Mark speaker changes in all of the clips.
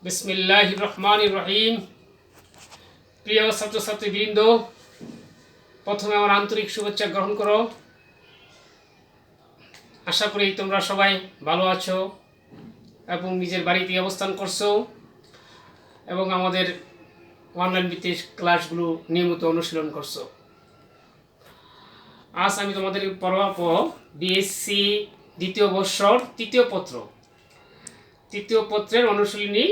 Speaker 1: বিসমিল্লাহির রহমানির রহিম। প্রিয় ছাত্রছাত্রীবৃন্দ, প্রথমে আমার আন্তরিক শুভেচ্ছা গ্রহণ করো। আশা করি তোমরা সবাই ভালো আছো এবং নিজের বাড়িতে অবস্থান করছো এবং আমাদের অনলাইন ভিত্তিক ক্লাসগুলো নিয়মিত অনুশীলন করছো। আজ আমি তোমাদের পড়াবো বিএসসি দ্বিতীয় বর্ষর তৃতীয় পত্রের অনুশীলনী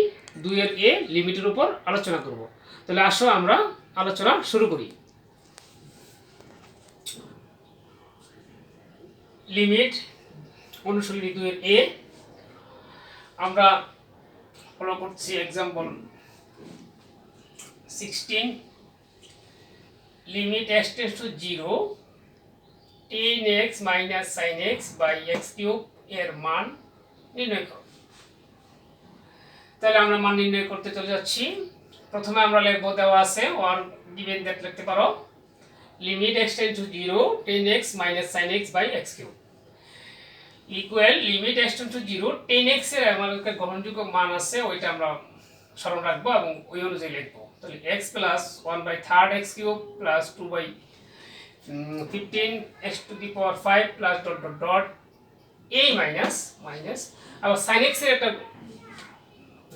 Speaker 1: 2-এর এ লিমিটের উপর আলোচনা করব। তাহলে আসো আমরা আলোচনা শুরু করি। লিমিট অনুশীলনী 2-এর এ আমরা ফলো করছি example 16। Limit x tends to 0 10x minus sin x by x cube এর মান নির্ণয় করো। তাহলে আমরা মান নির্ণয় করতে চলে যাচ্ছি। প্রথমে আমরা লিখব, দেওয়া আছে ওয়ান গিভেন দ্যাট লিখতে পারো limit x tends to 0 10x minus sin x by x cube equal limit x tends to 0 10x এর আমাদের গ্রহণযোগ্য মান আছে ওইটা আমরা স্মরণ রাখবো এবং ওই অনুযায়ী লিখবো। তাহলে x plus 1/3 x cube plus 2/15 x to the power 5 plus dot dot dot a minus আবার sin x এর একটা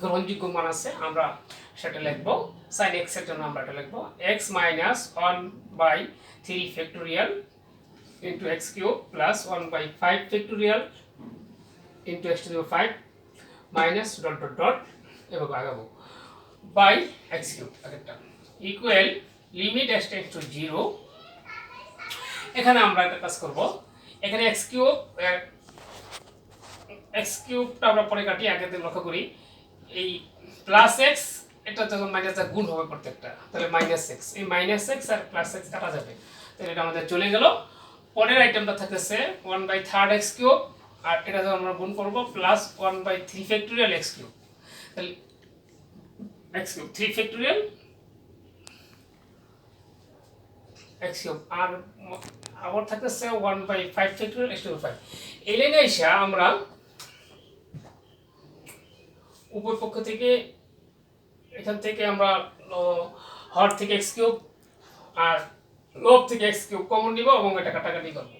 Speaker 1: গ্রহণযোগ্য মান আছে, আমরা সেটা লিখবো। sin x এর জন্য আমরা এটা লিখবো x minus 1/3 factorial into x cube plus 1/5 factorial into x to the 5 minus dot dot dot এভাবে আগাবো by x cube একটা equal limit x tends to 0। এখানে আমরা একটা কাজ করব, এখানে x কিউবটা আমরা পরে কাটি, আগে থেকে লক্ষ্য করি এই প্লাস x এটা যখন মাইনাস গুণ হবে প্রত্যেকটা, তাহলে মাইনাস x, এই মাইনাস x আর প্লাস x কাটা যাবে, তাহলে এটা আমাদের চলে গেল। পরের আইটেমটা থাকতেছে 1/3 x কিউব আর এটা যখন আমরা গুণ করব প্লাস 1/3 ফ্যাক্টোরিয়াল x কিউব, তাহলে x cube 3 factorial x cube আর আবার থাকতেছে 1/5 ফ্যাক্টোরিয়াল x টু দি 5। এই লাইনে এসে আমরা উপর পক্ষ থেকে এখান থেকে আমরা হর থেকে x কিউব আর লব থেকে x কিউব কমন নিব এবং এটা কাটাকাটি করব।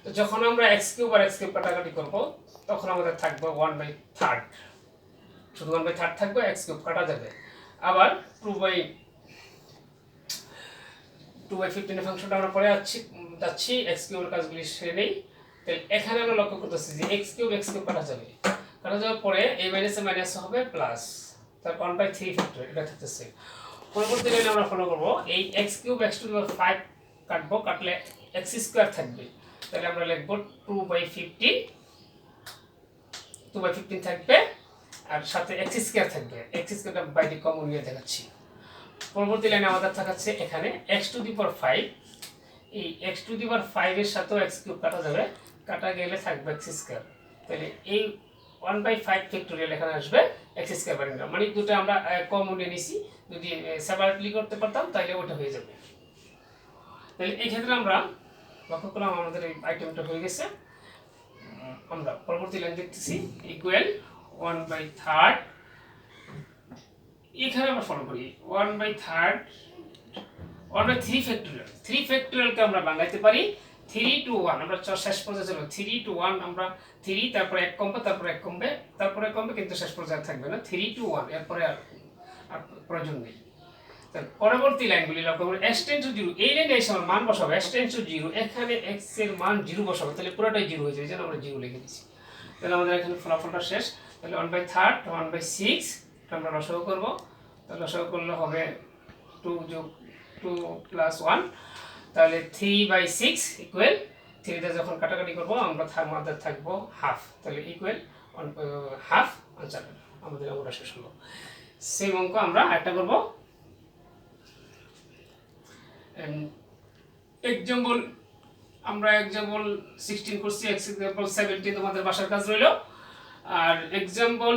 Speaker 1: তো যখন আমরা x কিউব আর x কিউব কাটাকাটি করব তখন আমাদের থাকবে 1/3, শুধু 1/3 থাকবে, x কিউব কাটা যাবে। আবার 2/15 এর ফাংশনটা আমরা পরে যাচ্ছি x কিউবের কাজগুলি সেরে নেই। তাহলে এখানে আমরা লক্ষ্য করতেছি যে x কিউব কাটা যাওয়ার পরে এই মাইনাসে মাইনাস হবে প্লাস, তারপর 1/3 ফ্যাক্টর এটা থাকতেছে। পরবর্তী লাইনে আমরা ফলো করব, এই x cube x to the power 5 কাটবো, কাটলে x স্কয়ার থাকবে, তাহলে আমরা লিখব 2/15 থাকবে আর সাথে x স্কয়ার থাকবে, x স্কয়ারটা বাইরে কমন নিয়ে দেখাচ্ছি। পরবর্তী লাইনে আমাদের থাকছে এখানে x টু দি পাওয়ার 5, এই x টু দি পাওয়ার 5 এর সাথে x কিউব কাটা যাবে, কাটা গেলে থাকবে x স্কয়ার, তাহলে এই 1/5 ফ্যাক্টোরিয়াল এখানে আসবে x স্কয়ার বাড়ি, মানে দুটো আমরা কমন নিয়ে নিছি, যদি সেপারেটলি করতে পারতাম তাহলে ওটা হয়ে যাবে। তাহলে এই ক্ষেত্রে আমরা লক্ষ্য করলাম আমাদের এই আইটেমটা হয়ে গেছে। আমরা পরবর্তী লাইন দেখতেছি ইকুয়াল 1/3, এখানে আমরা ফলো করি 1/3 ফ্যাক্টোরিয়াল, 3 ফ্যাক্টোরিয়ালকে আমরা বানাইতে পারি 3 to 1, আমরা শেষ পর্যায়ে চলো 3 to 1, আমরা 3 তারপর 1 কমবে তারপরে কমবে কিন্তু শেষ পর্যায়ে থাকবে না 3 to 1, এরপরে আর প্রয়োজন নেই। তাহলে পরবর্তী লাইনগুলি লক্ষ্য করুন, x টেন্ডস টু 0, এই লাইনে এসে আমরা মান বসাবো x টেন্ডস টু 0, এখানে x এর মান 0 বসাবো, তাহলে পুরোটাই 0 হয়ে যাবে, এই জন্য আমরা 0 লিখে দিয়েছি। তাহলে আমাদের এখানে ফলাফলটা শেষ। তাহলে 1/3 1/6 এটা আমরা লসাগু করব, তাহলে লসাগু করলে হবে 2 যোগ 2 প্লাস 1, তাহলে 3/6 ইকুয়াল 3 তে যখন কাটাকাটি করব আমরা আমাদের থাকবো হাফ, তাহলে ইকুয়াল হাফ আনসার, আমাদের অঙ্কটা শেষ হলো। সেম অঙ্ক আমরা একটা করব এক্সাম্পল, আমরা এক্সাম্পল 16 করছি, এক্সাম্পল 17 তোমাদের বাসার কাজ রইল, আর এক্সাম্পল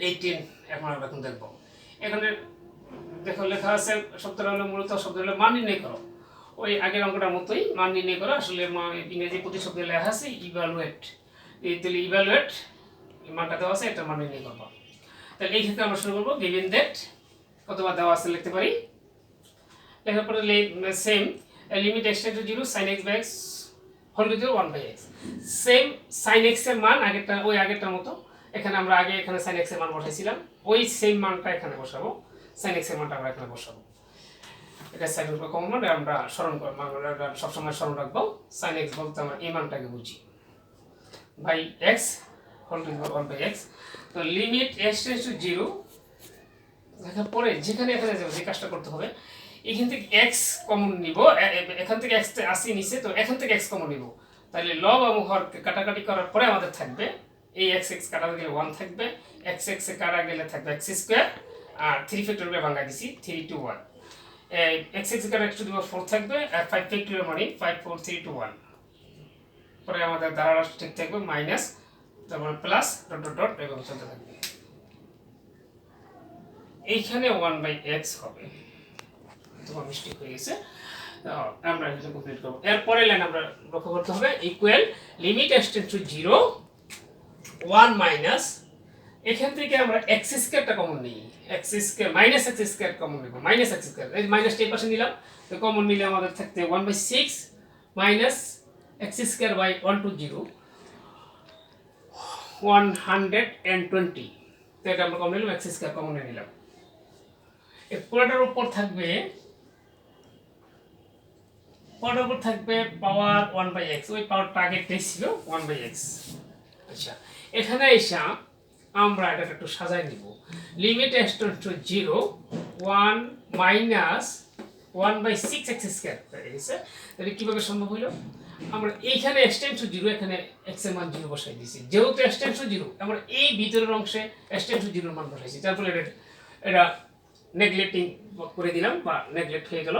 Speaker 1: 18 এখন আমরা এখন দেখব। এখানে দেখো লেখা আছে শব্দটা হলো মূলত শব্দ হলো মান নির্ণয় করো, ওই আগের অঙ্কটার মতোই মান নির্ণয় করো। আসলে ইংরেজি প্রতিশব্দে লেখা আছে ইভালুয়েট, এই তাহলে ইভালুয়েট মানটা দেওয়া আছে এটার মান নির্ণয় করব। তাহলে এই ক্ষেত্রে আমরা শুরু করব গিভেন দ্যাট কতবার দেওয়া আছে লিখতে পারি। লেখার পরে same limit x tend to 0 sin x by x whole to the 1 by x। Same sin x এর মান আগেরটা ওই আগেরটার মতো, এখানে আমরা আগে এখানে sin x এর মান বসাইছিলাম, ওই সেম মানটা এখানে বসাবো, sin x এর মানটা আমরা এখানে বসাবো। এটা sin এর উপর কমন মান আমরা স্মরণ করব, আমরা সব সময় স্মরণ রাখবো sin x বলতে আমরা এই মানটাকে বুঝি by x whole to the 1 by x। তো লিমিট x টেন্ডস টু 0 দেখার পরে যেখানে এখানে যে কাজটা করতে হবে, এখান থেকে x কমন নিব, এখান থেকে x আসি নিচে, তো এখান থেকে x কমন নিব, তাহলে লব এবং হর কাটাকাটি করার পরে আমাদের থাকবে এই x x কাটা গেলে 1 থাকবে, x x এ কাটা গেলে থাকবে x স্কয়ার, আর 3 ফ্যাক্টরিয়াল ভাঙা দিছি 3 2 1, x x কাটা x টু দি পাওয়ার 4 থাকবে, আর 5 ফ্যাক্টরিয়াল মানে 5 4 3 2 1, পরে আমাদের দ্বারা ঠিক থাকবে মাইনাস, তারপর প্লাস ডট ডট ডট এবং চলতে থাকবে। এইখানে 1 বাই x হবে, তোমার মিস্টেক হয়ে গেছে, আমরা এটা কমপ্লিট করব। এরপরে লাইন আমরা লক্ষ্য করতে হবে equal limit x tends to 0 1 minus, এখান থেকে আমরা x স্কয়ারটা কমন নিই, x square minus x square common নিব, মাইনাস x স্কয়ার এই মাইনাসটা এই পাশে নিলাম, তো কমন নিলে আমাদের থাকতে 1 by 6 minus x square by 1 to 0 120, তো এটা আমরা কমন নিলাম, x স্কয়ার কমন নিলাম। এই পুরোটার উপর থাকবে পাওয়ার 1 বাই x, ওই পাওয়ারটা আগে ছিল 1 বাই x। আচ্ছা, এখানে এসে আমরা এটা একটু সাজাই নিব, limit x tends to 0 1 minus 1 by 6 x square হয়ে গেছে। তাহলে কিভাবে সম্ভব হলো, আমরা এইখানে x টেন্ডস টু 0 এখানে x এর মান 0 বসাই দিয়েছি, যেহেতু x টেন্ডস টু 0 আমরা এই ভিতরের অংশে x টেন্ডস টু 0 এর মান বসাইছি, তারপরে এটা নেগলেক্টিং করে দিলাম বা নেগলেক্ট হয়ে গেল।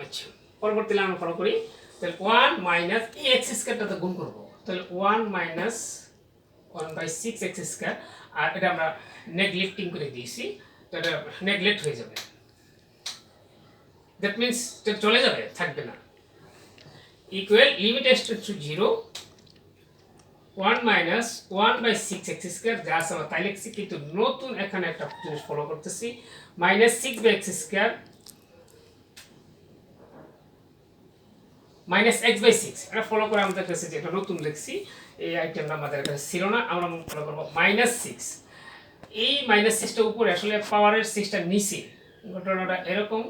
Speaker 1: আচ্ছা, পরবর্তী লাইন ফলো করি, তাহলে 1 মাইনাস এই x স্কয়ারটাতে গুণ করব, তাহলে 1 মাইনাস 1 বাই 6 x স্কয়ার, আর এটা আমরা নেগলেক্টিং করে দিয়েছি, তো এটা নেগলেক্ট হয়ে যাবে, দ্যাট মিন্স এটা চলে যাবে, থাকবে না, equal limit x tends to 0 1 minus 1 by 6 x square, যা আছে আমরা তাই লিখছি, কিন্তু নতুন এখানে একটা জিনিস ফলো করতেছি, minus 6 by x square minus x by 6, এটা ফলো করে আমাদের কাছে যেটা নতুন লিখছি, এই আইটেমটা আমাদের কাছে ছিল না, আমরা ফলো করব মাইনাস 6, এই মাইনাস 6টা উপরে আসলে পাওয়ারের 6টা নিচে, ঘটনাটা এরকম,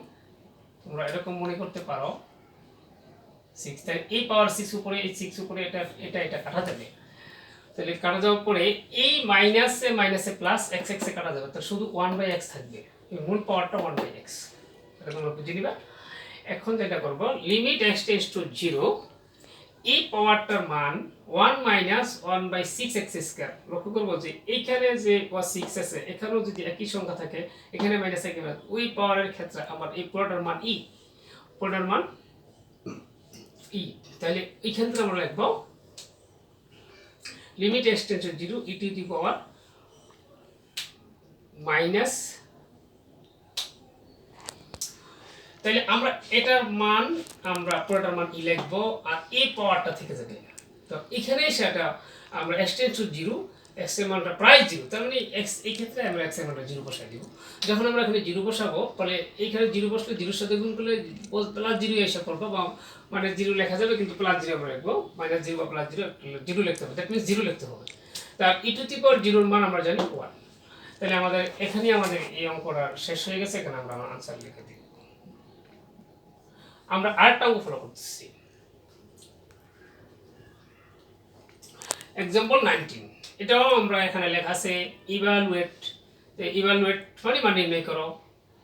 Speaker 1: তোমরা এরকম মনে করতে পারো 6, তাই এই পাওয়ার 6 উপরে, এই 6 উপরে এটা কাটা যাবে, তাহলে কাটা যাওয়ার পরে এই মাইনাসে প্লাস x x এ কাটা যাবে, তো শুধু 1 বাই x থাকবে, এই মূল পাওয়ারটা 1 বাই x, এটা তোমরা বুঝে নিবা। এখন যেটা করব, লিমিট x টেন্ডস টু 0 এই পাওয়ারটার মান 1 মাইনাস 1 বাই 6 x স্কয়ার, লক্ষ্য করব যে এইখানে যে 6 আছে, এখানেও যদি একই সংখ্যা থাকে, এখানে মাইনাস একই মান, ওই পাওয়ারের ক্ষেত্রে আমার এই পুরোটার মান পুরোটার মান তাহলে এইখান থেকে আমরা লিখব limit x tends to 0 e two the power minus, তাহলে আমরা এটার মান আমরা পুরোটার মান লিখবো, আর এই পাওয়ারটা থেকে যাবে, তো এখানে সেটা আমরা x টেন্ডস টু 0 x এর মানটা প্রায় 0, তার মানে x এই ক্ষেত্রে আমরা x এর মানটা 0 বসাই দিব। যখন আমরা এখানে 0 বসাবো, তাহলে এইখানে 0 বসলে 0 এর সাথে গুণ করলে প্লাস 0 এসে পড়বে, বা মানে 0 লেখা যাবে, কিন্তু প্লাস 0 আমরা লিখবো, মাইনাস 0 বা প্লাস 0 লিখতে হবে, দ্যাট মিন্স 0 লিখতে হবে। তার e টু দি পাওয়ার 0 এর মান আমরা জানি 1, তাহলে আমাদের এখানে আমাদের এই অঙ্কটা শেষ হয়ে গেছে, এখানে আমরা আনসার লিখে দিই। আমরা আরেকটা অঙ্ক ফলো করতেছি, एग्जांपल 19, এটাও আমরা এখানে লেখা আছে ইভালুয়েট, তো ইভালুয়েট মানে নির্ণয় করো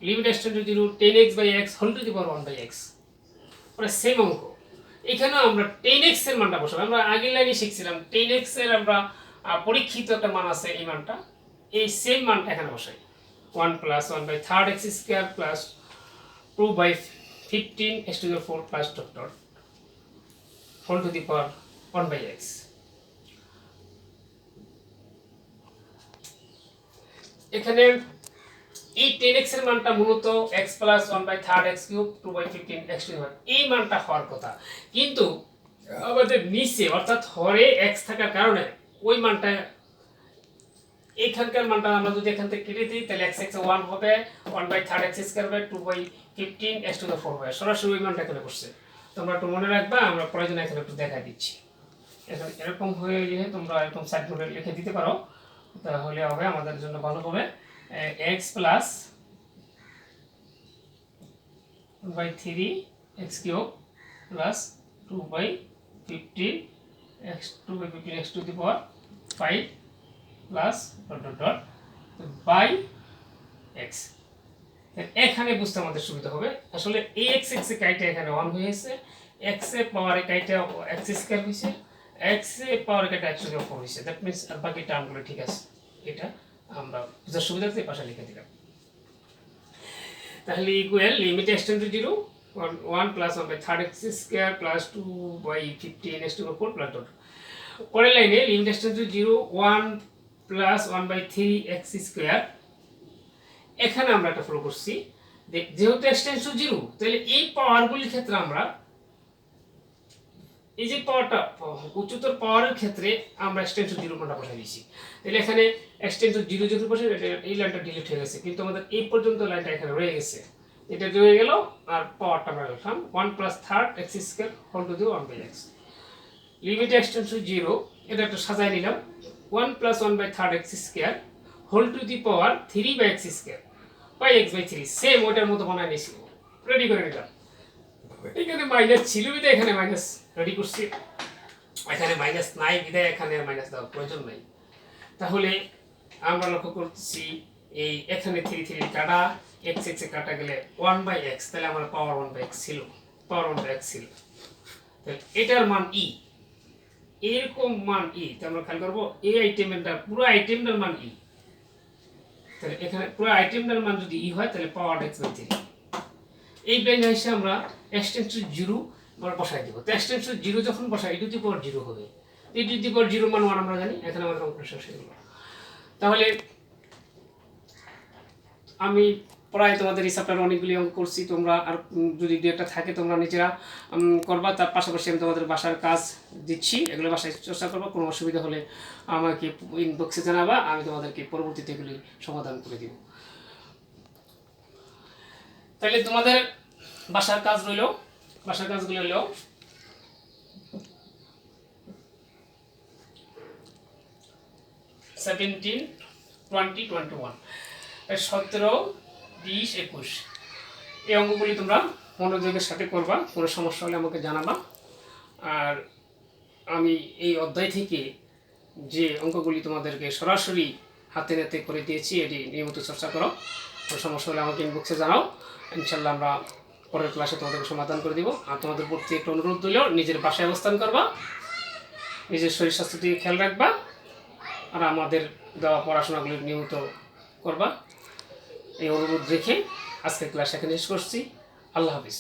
Speaker 1: limit x tends to 0 10x by x whole to the power 1 by x, মানে সেম অঙ্ক, এখানেও আমরা 10x এর মানটা বসাবো, আমরা আগের লাইনে শিখছিলাম 10x এর আমরা পরীক্ষিত একটা মান আছে, এই মানটা এই সেম মানটা এখানে বসাই, 1 plus 1 by 3 x square plus 2 by 15 x to the 4 plus dot dot whole to the power 1 by x, এখানে এই 10x এর মানটা মূলত x plus 1 by 3 x cube 2 by 15 x to the 1, এই মানটা হওয়ার কথা, কিন্তু আমাদের নিচে অর্থাৎ হরে এক্স থাকার কারণে ওই মানটা এইখানকার মানটা আমরা যদি এখান থেকে কেটে দিই তাহলে এক্স এক্স 1 হবে 1/3 এক্স স্কয়ার হবে 2/15 x টু দ্য 4 হবে সরাসরি ওই মানটা এখানে বসছে। তোমরা একটু মনে রাখবা, আমরা প্রয়োজনে এখানে একটু দেখা দিচ্ছি। এখন এরকম হয়ে গেলে তোমরা এরকম সাইড নোটে লিখে দিতে পারো, তাহলে হবে আমাদের জন্য ভালো হবে। X plus 1/3 x cube plus 2/15 x 2/15 x to the power 5 plus dot dot dot by x. এখানে বুঝতে আমাদের সুবিধা হবে। আসলে এই এক্স এক্স এর কাইটা এখানে 1 হয়েছে, এক্স এর পাওয়ারে কাইটা এক্স স্কয়ার হয়েছে, এক্স এর পাওয়ারে কাইটা x টু দি 4 হয়েছে। দ্যাট মিন্স আর বাকি টার্মগুলো ঠিক আছে। এটা আমরা বুঝার সুবিধার্থে পাশে লিখে দিলাম। তাহলে equal limit x tend to 0 1 plus 1/3 x square plus 2/15 x to the 4 plus dot. পরের লাইনে limit x tend to 0 1 plus 1/3 x square. এখানে আমরা একটা ফলো করছি যেহেতু x টেন্ডস টু 0 তাহলে এই পাওয়ারগুলির ক্ষেত্রে আমরা এই যে পাওয়ারটা উচ্চতর পাওয়ারের ক্ষেত্রে আমরা x টেন্ডস টু 0 মানটা বসাই দিয়েছি। তাহলে এখানে x টেন্ডস টু 0 যখন বসে এই লাইনটা ডিলিট হয়ে গেছে, কিন্তু আমাদের এই পর্যন্ত লাইনটা এখানে রয়ে গেছে, এটা রয়ে গেল। আর পাওয়ারটা আমরা লিখলাম 1 plus 3 x square whole to the 1/x। Limit x tends to 0 এটা একটু সাজায় নিলাম 1 plus 1/3 x square whole to the power 3/x square by x/3 same ওটার মতো বানায় নিয়েছি, রেডি করে নিলাম। এখানে মাইনাস ছিল বিধায় এখানে মাইনাস রেডি করছি, এখানে মাইনাস নাই বিধায় এখানে মাইনাস দেওয়ার প্রয়োজন নাই। তাহলে আমরা লক্ষ্য করছি এই এখানে 3 কাটা x x এ কাটা গেলে 1/x, তাহলে আমার পাওয়ার 1/x ছিল, পাওয়ার 1/x ছিল। তাহলে এটার মান e, এরকম মান e, তাহলে আমরা খেয়াল করব এই আইটেমটার পুরো আইটেমটার মান e। তাহলে এখানে পুরো আইটেমটার মান যদি ই হয় তাহলে পাওয়ার x/3। এই ব্যাংকে এসে আমরা x টেন্ডস টু 0 আমরা বসাই দেব। তো x টেন্ডস টু 0 যখন বসাই e টু দি পাওয়ার 0 হবে। e টু দি পাওয়ার 0 মান 1 আমরা জানি, এখানে আমাদের অঙ্ক শেষ হয়ে গেল। তাহলে আমি প্রায় তোমাদের এই চ্যাপ্টারে অনেকগুলি অঙ্ক করছি, তোমরা আর যদি দু একটা থাকে তোমরা নিজেরা করবা। তার পাশাপাশি আমি তোমাদের বাসার কাজ দিচ্ছি, এগুলো বাসায় চর্চা করবা। কোনো অসুবিধা হলে আমাকে ইনবক্সে জানাবা, আমি তোমাদেরকে পরবর্তীতে এগুলি সমাধান করে দিব। তাহলে তোমাদের বাসার কাজ রইল, বাসার কাজগুলো হলো 17, 20, 21, 17, 20, 21 এই অঙ্কগুলি তোমরা মনোযোগের সাথে করবা। কোনো সমস্যা হলে আমাকে জানাবা। আর আমি এই অধ্যায় থেকে যে অঙ্কগুলি তোমাদেরকে সরাসরি হাতে নাতে করে দিয়েছি, এটি নিয়মিত চর্চা করো। কোনো সমস্যা হলে আমাকে ইনবক্সে জানাও, ইনশাল্লাহ আমরা পরের ক্লাসে তোমাদেরকে সমাধান করে দিব। আর তোমাদের প্রতি একটু অনুরোধ দিল, নিজের বাসায় অবস্থান করবা, নিজের শরীর স্বাস্থ্য দিকে খেয়াল রাখবা, আর আমাদের দেওয়া পড়াশোনাগুলি নিয়মিত করবা। এই অনুরোধ রেখে আজকের ক্লাস এখানে শেষ করছি। আল্লাহ হাফিজ।